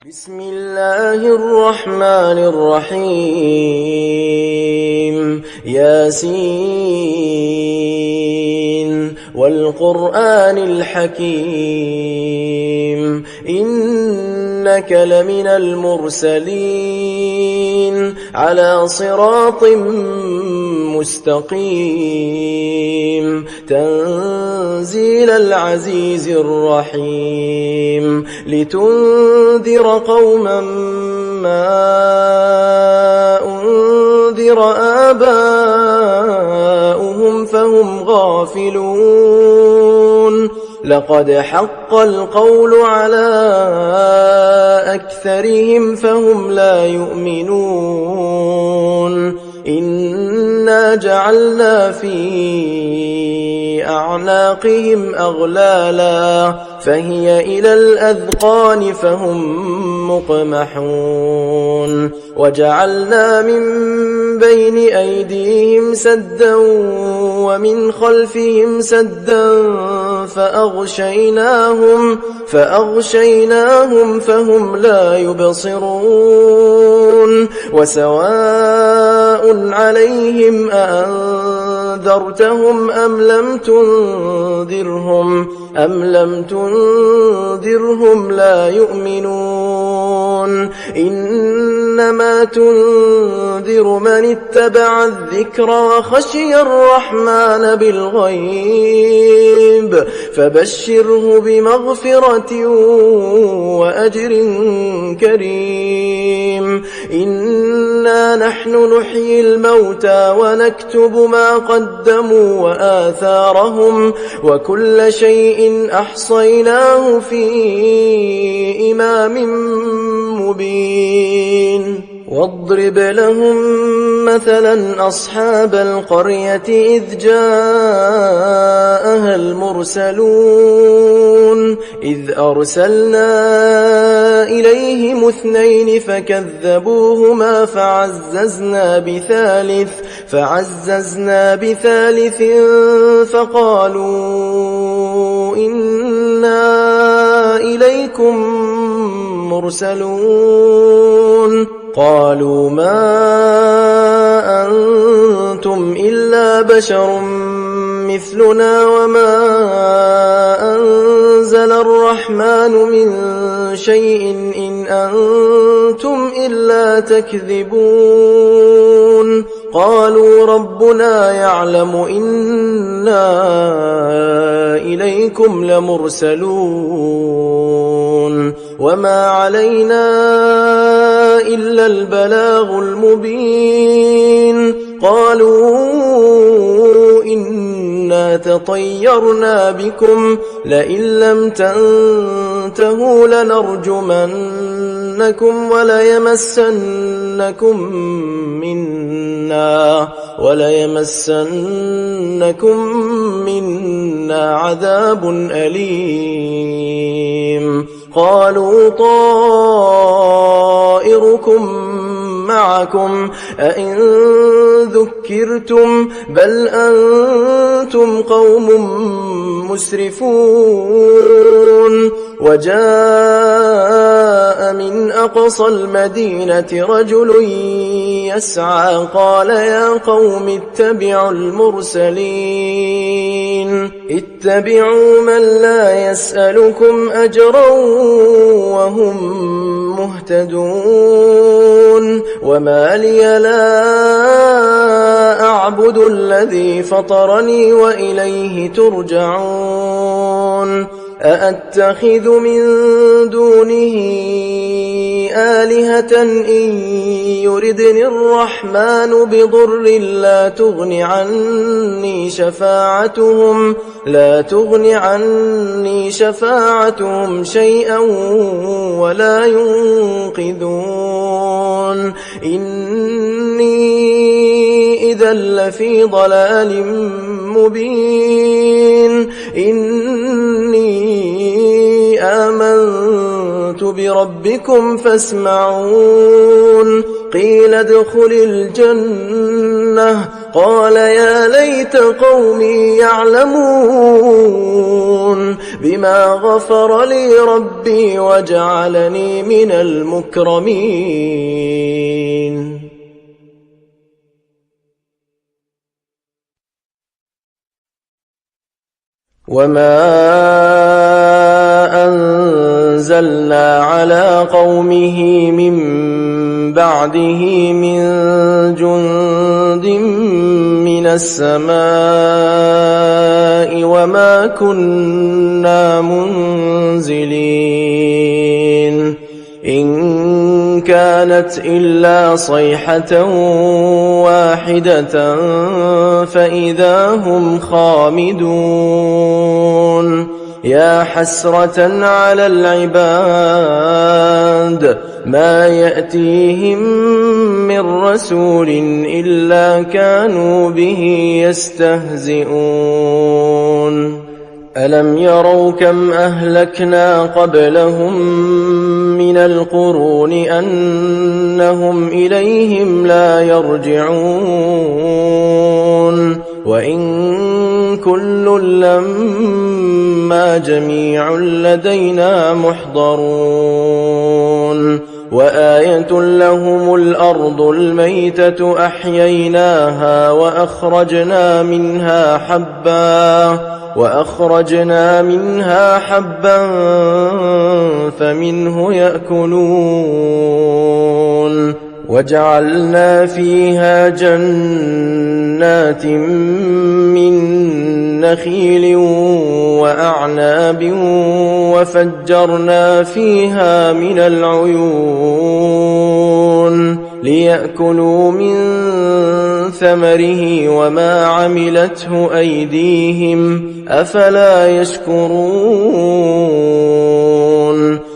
بسم الله الرحمن الرحيم ياسين والقرآن الحكيم إنك لمن المرسلين على صراط مستقيم تنزيل العزيز الرحيم لتنذر قوما ما أنذر آباؤهم فهم غافلون لقد حق القول على أكثرهم فهم لا يؤمنون إنا جعلنا في أعناقهم أغلالا فهي إلى الأذقان فهم مقمحون وجعلنا من بين أيديهم سدا ومن خلفهم سدا فأغشيناهم فهم لا يبصرون وسواء عليهم أأنذرتهم أم لم تنذرهم لا يؤمنون إنما تنذر من اتبع الذكر وخشي الرحمن بالغيب فبشره بمغفرة وأجر كريم إنا نحن نحيي الموتى ونكتب ما قدموا وآثارهم وكل شيء أحصيناه في إمام مبين واضرب لهم مثلا أصحاب القرية إذ جاءها المرسلون إذ أرسلنا إليهم 2 فكذبوهما فعززنا بثالث فقالوا إنا إليكم مرسلون قالوا ما أنتم إلا بشر مثلنا وما أنزل الرحمن من شيء إن أنتم إلا تكذبون قالوا ربنا يعلم إنا إليكم لمرسلون وما علينا إلا البلاغ المبين قالوا إنا تطيرنا بكم لئن لم تنتهوا لنرجمنكم وليمسنكم منا عذاب أليم قالوا طائركم معكم أئن ذكرتم بل أنتم قوم مسرفون وجاء من أقصى المدينة رجل يسعى قال يا قوم اتبعوا المرسلين اتبعوا من لا يسألكم أجرا وهم مهتدون وما لي لا أعبد الذي فطرني وإليه ترجعون أأتخذ من دونه آلهة إن يردني الرحمن بضر لا تغن عني شفاعتهم شيئا ولا ينقذون إني إذا لفي ضلال مبين إني آمنت آمنت بربكم فاسمعون قيل ادخل الجنة قال يا ليت قومي يعلمون بما غفر لي ربي وجعلني من المكرمين وما أنزلنا على قومه من بعده من جند من السماء وما كنا منزلين إن كانت إلا صيحة واحدة فإذا هم خامدون يا حسرة على العباد ما يأتيهم من رسول إلا كانوا به يستهزئون ألم يروا كم أهلكنا قبلهم من القرون أنهم إليهم لا يرجعون وإن كل لما جميع لدينا محضرون وآية لهم الأرض الميتة أحييناها وأخرجنا منها حبا فمنه يأكلون وجعلنا فيها جنات من نخيل وأعناب وفجرنا فيها من العيون ليأكلوا من ثمره وما عملته أيديهم أفلا يشكرون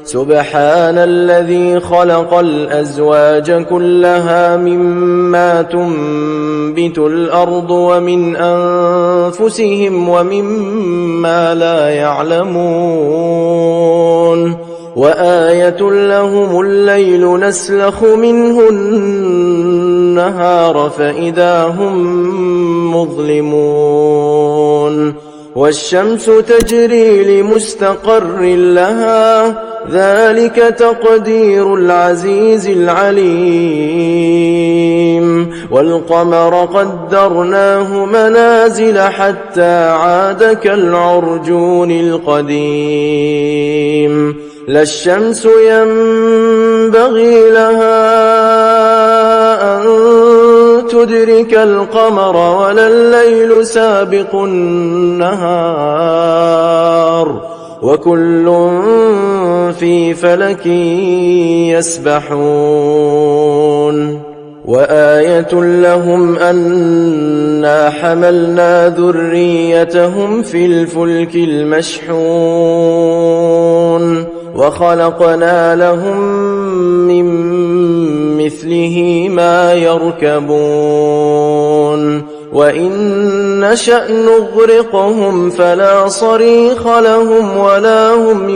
سبحان الذي خلق الأزواج كلها مما تنبت الأرض ومن أنفسهم ومما لا يعلمون وآية لهم الليل نسلخ منه النهار فإذا هم مظلمون والشمس تجري لمستقر لها ذلك تقدير العزيز العليم والقمر قدرناه منازل حتى عاد كالعرجون القديم لا الشمس ينبغي لها أن تدرك القمر ولا الليل سابق النهار وكل في فلك يسبحون وآية لهم أنا حملنا ذريتهم في الفلك المشحون وخلقنا لهم من مثله ما يركبون وإن نشأ نغرقهم فلا صريخ لهم ولا هم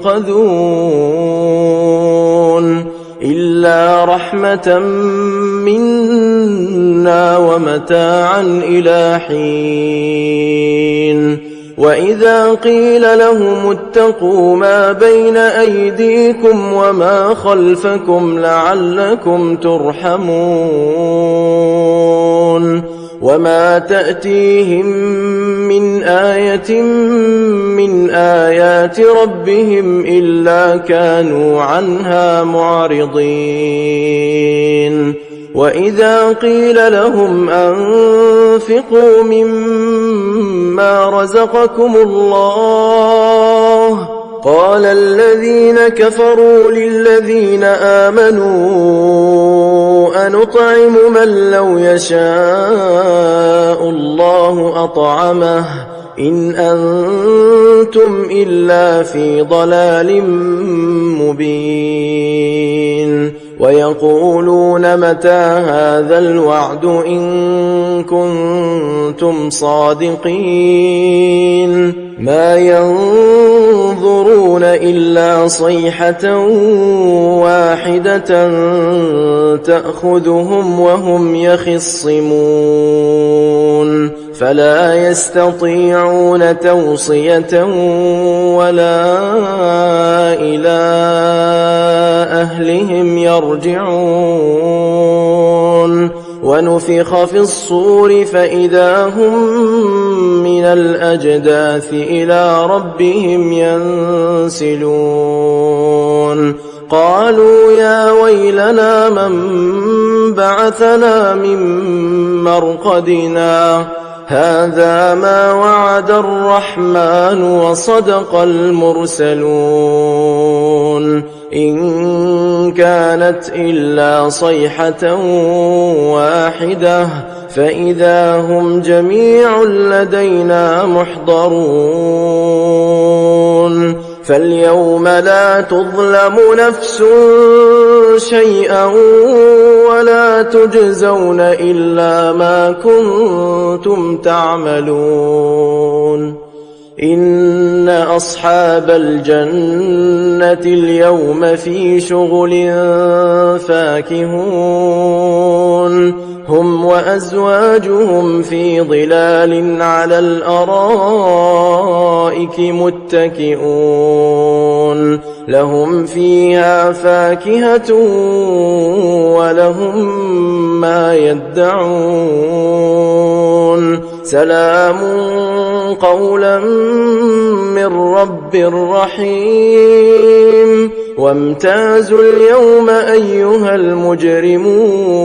ينقذون إلا رحمة منا ومتاعا إلى حين وإذا قيل لهم اتقوا ما بين أيديكم وما خلفكم لعلكم ترحمون وما تأتيهم من آية من آيات ربهم إلا كانوا عنها معرضين وإذا قيل لهم أنفقوا مما رزقكم الله قال الذين كفروا للذين آمنوا أنطعم من لو يشاء الله أطعمه إن أنتم إلا في ضلال مبين ويقولون متى هذا الوعد إن كنتم صادقين ما ينظرون إلا صيحة واحدة تأخذهم وهم يخصمون فلا يستطيعون توصية ولا إلى أهلهم يرجعون ونفخ في الصور فإذا هم من الأجداث إلى ربهم ينسلون قالوا يا ويلنا من بعثنا من مرقدنا هذا ما وعد الرحمن وصدق المرسلون إن كانت إلا صيحة واحدة فإذا هم جميع لدينا محضرون فاليوم لا تظلم نفس شيئا ولا تجزون إلا ما كنتم تعملون إن أصحاب الجنة اليوم في شغل فاكهون هم وأزواجهم في ظلال على الأرائك متكئون لهم فيها فاكهة ولهم ما يدعون سلام قولا من رب رحيم وامتازوا اليوم أيها المجرمون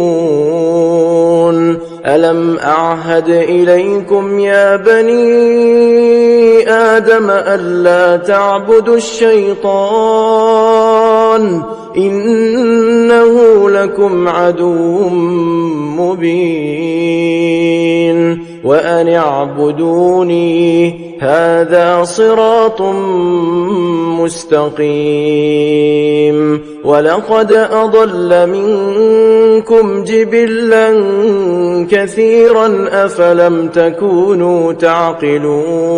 ألم أعهد إليكم يا بني آدم ألا تعبدوا الشيطان إنه لكم عدو مبين وأن اعبدوني هذا صراط مستقيم ولقد أضل منكم جبلا كثيرا أفلم تكونوا تعقلون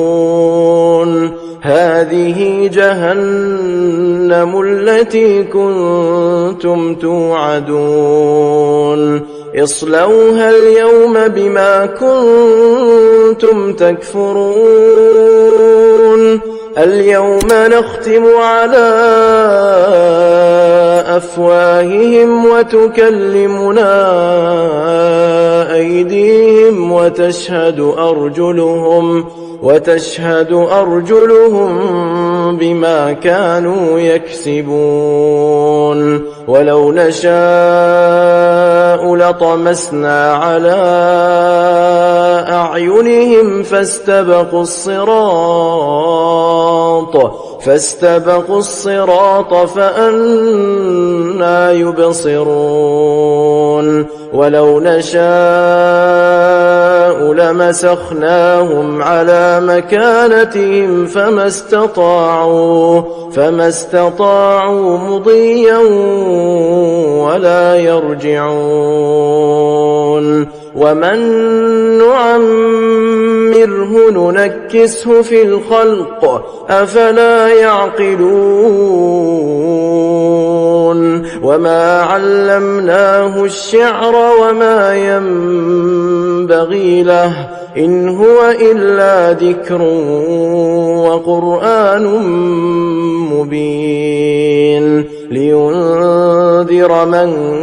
هذه جهنم التي كنتم توعدون اصلوها اليوم بما كنتم تكفرون اليوم نختم على أفواههم وتكلمنا أيديهم وتشهد أرجلهم بما كانوا يكسبون ولو نشاء لطمسنا على أعينهم فاستبقوا الصراط فأنى يبصرون ولو نشاء لمسخناهم على مكانتهم فما استطاعوا مضيا ولا يرجعون ومن نعمره ننكسه في الخلق أفلا يعقلون وما علمناه الشعر وما ينبغي له إن هو إلا ذكر وقرآن مبين لينذر من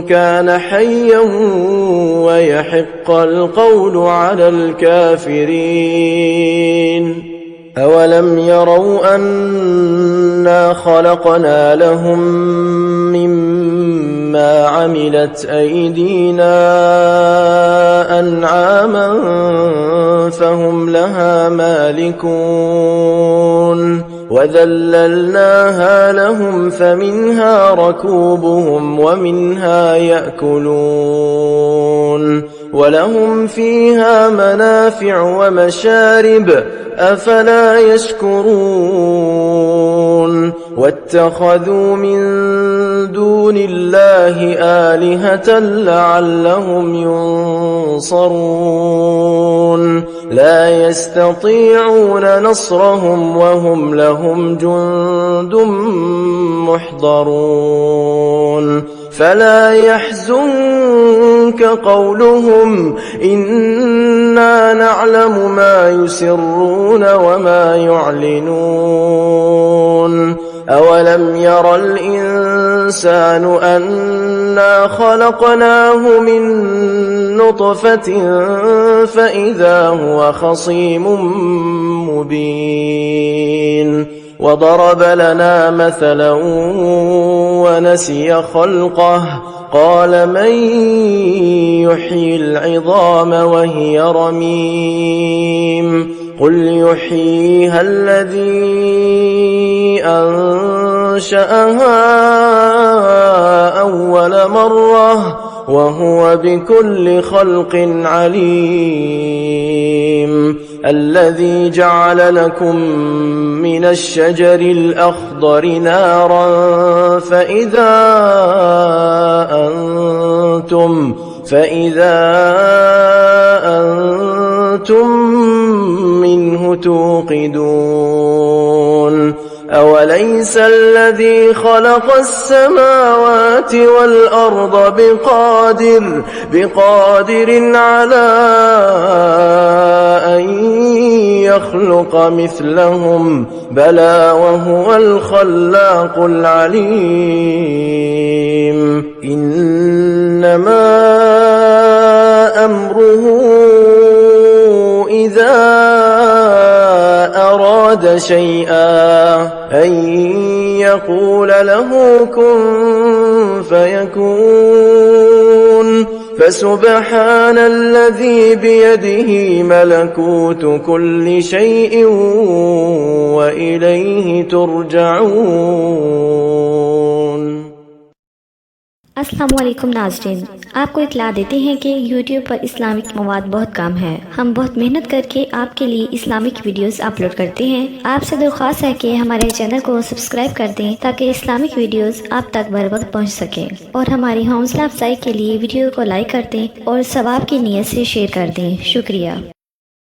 كان حيا ويحق القول على الكافرين أولم يروا أنا خلقنا لهم مما عملت أيدينا أنعاما فهم لها مالكون وذللناها لهم فمنها ركوبهم ومنها يأكلون ولهم فيها منافع ومشارب أفلا يشكرون واتخذوا من دون الله آلهة لعلهم ينصرون لا يستطيعون نصرهم وهم لهم جند محضرون فلا يحزنك قولهم إنا نعلم ما يسرون وما يعلنون أولم ير الإنسان أنا خلقناه من نطفة فإذا هو خصيم مبين وضرب لنا مثلا ونسي خلقه قال من يحيي العظام وهي رميم قل يحييها الذي أنشأها أول مرة وهو بكل خلق عليم الذي جعل لكم من الشجر الأخضر نارا فإذا أنتم منه توقدون أوليس الذي خلق السماوات والأرض بقادر على أن يخلق مثلهم بلى وهو الخلاق العليم إنما أمره إذا أراد شيئا أن يقول له كن فيكون فسبحان الذي بيده ملكوت كل شيء وإليه ترجعون। अस्सलाम वालेकुम नाज़रीन, आपको इत्तला देते हैं कि YouTube पर इस्लामिक मवाद बहुत कम है। हम बहुत मेहनत करके आपके लिए इस्लामिक वीडियोस अपलोड करते हैं। आपसे दरख्वास्त है कि हमारे चैनल को सब्सक्राइब कर दें ताकि इस्लामिक वीडियोस आप तक बर वक्त पहुँच सकें और हमारी हौसला अफजाई के लिए वीडियो को लाइक कर दें और सवाब की नीयत से शेयर कर दें। शुक्रिया।